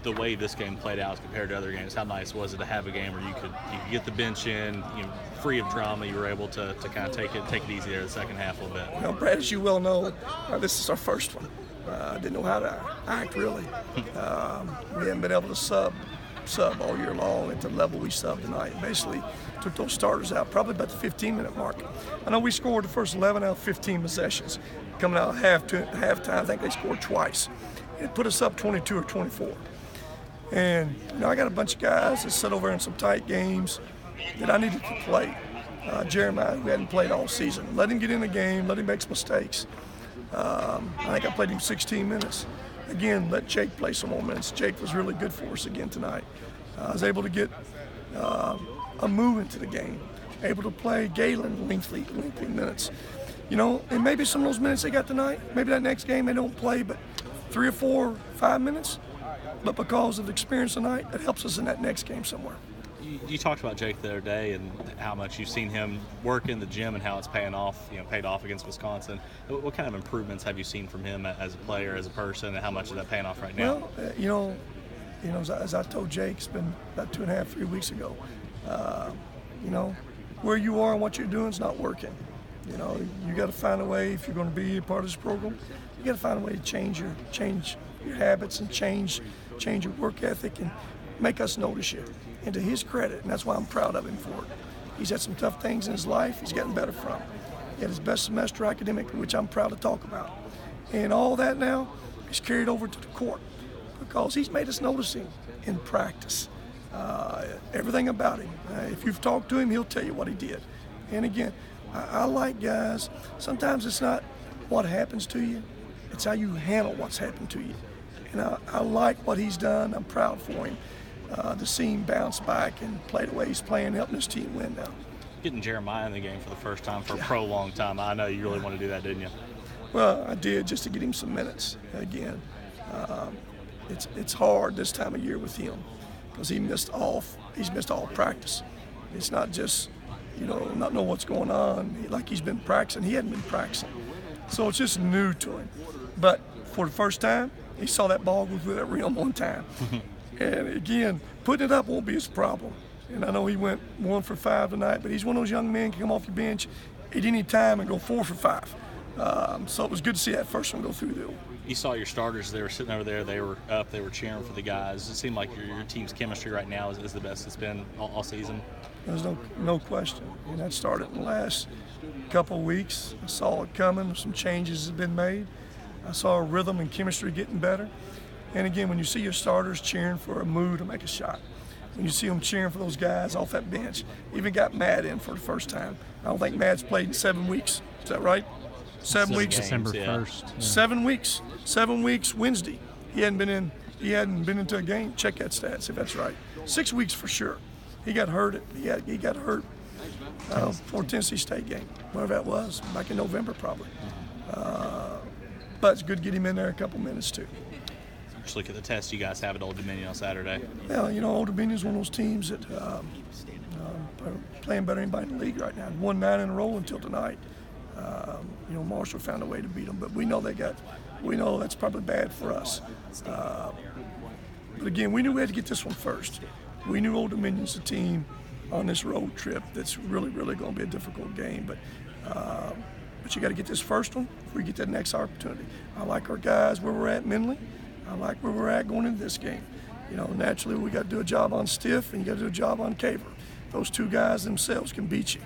the way this game played out compared to other games, how nice was it to have a game where you could get the bench in, free of drama? You were able to kind of take it easy there the second half a little bit. Brad, as you well know, this is our first one. I didn't know how to act really. We haven't been able to sub all year long at the level we subbed tonight. Basically, took those starters out probably about the 15-minute mark. I know we scored the first 11 out of 15 possessions. Coming out halftime, I think they scored twice. It put us up 22 or 24. And I got a bunch of guys that sit over in some tight games that I needed to play. Jeremiah, who hadn't played all season, let him get in the game, let him make some mistakes. I think I played him 16 minutes. Again, let Jake play some more minutes. Jake was really good for us again tonight. I was able to get a move into the game, able to play Galen lengthy minutes. And maybe some of those minutes they got tonight, maybe that next game they don't play, but 3 or 4, 5 minutes. But because of the experience tonight, it helps us in that next game somewhere. You talked about Jake the other day and how much you've seen him work in the gym and how it's paid off against Wisconsin. What kind of improvements have you seen from him as a player, as a person, and how much is that paying off right now? Well, as I told Jake, it's been about 2.5, 3 weeks ago. Where you are and what you're doing is not working. You got to find a way, if you're going to be a part of this program, you got to find a way to change your habits and change your work ethic and make us notice you. And to his credit, and that's why I'm proud of him for it. He's had some tough things in his life he's gotten better from. He had his best semester academically, which I'm proud to talk about. And all that now is carried over to the court because he's made us notice him in practice. Everything about him. If you've talked to him, he'll tell you what he did. And again, I like guys, sometimes it's not what happens to you, it's how you handle what's happened to you. And I like what he's done. I'm proud for him. To see him bounce back and play the way he's playing, helping his team win now. Getting Jeremiah in the game for the first time for a prolonged time. I know you really want to do that, didn't you? Well, I did, just to get him some minutes. Again, it's hard this time of year with him because he's missed all practice. It's not just, not know what's going on. Like he's been practicing. He hadn't been practicing. So it's just new to him. But for the first time, he saw that ball go through that rim one time. And again, putting it up won't be his problem. And I know he went 1 for 5 tonight, but he's one of those young men can come off your bench at any time and go 4 for 5. So it was good to see that first one go through there. You saw your starters, they were sitting over there, they were up, they were cheering for the guys. It seemed like your team's chemistry right now is the best it's been all season. There's no question. And that started in the last couple of weeks. I saw it coming, some changes have been made. I saw rhythm and chemistry getting better. And again, when you see your starters cheering for a move to make a shot, when you see them cheering for those guys off that bench, even got Matt in for the first time. I don't think Matt's played in 7 weeks. Is that right? 7 weeks. December 1st. Yeah. 7 weeks. 7 weeks Wednesday. He hadn't been into a game. Check that stats if that's right. 6 weeks for sure. He got hurt. He got hurt for Tennessee State game, whatever that was, back in November probably. But it's good to get him in there a couple minutes too. Just look at the test you guys have at Old Dominion on Saturday. Well, Old Dominion's one of those teams that playing better than anybody in the league right now. Won 9 in a row until tonight. Marshall found a way to beat them, but we know that's probably bad for us. But again, we knew we had to get this one first. We knew Old Dominion's a team on this road trip that's really, really going to be a difficult game. But you got to get this first one before you get that next opportunity. I like our guys where we're at mentally. I like where we're at going into this game. Naturally we got to do a job on Stiff and you got to do a job on Caver. Those two guys themselves can beat you.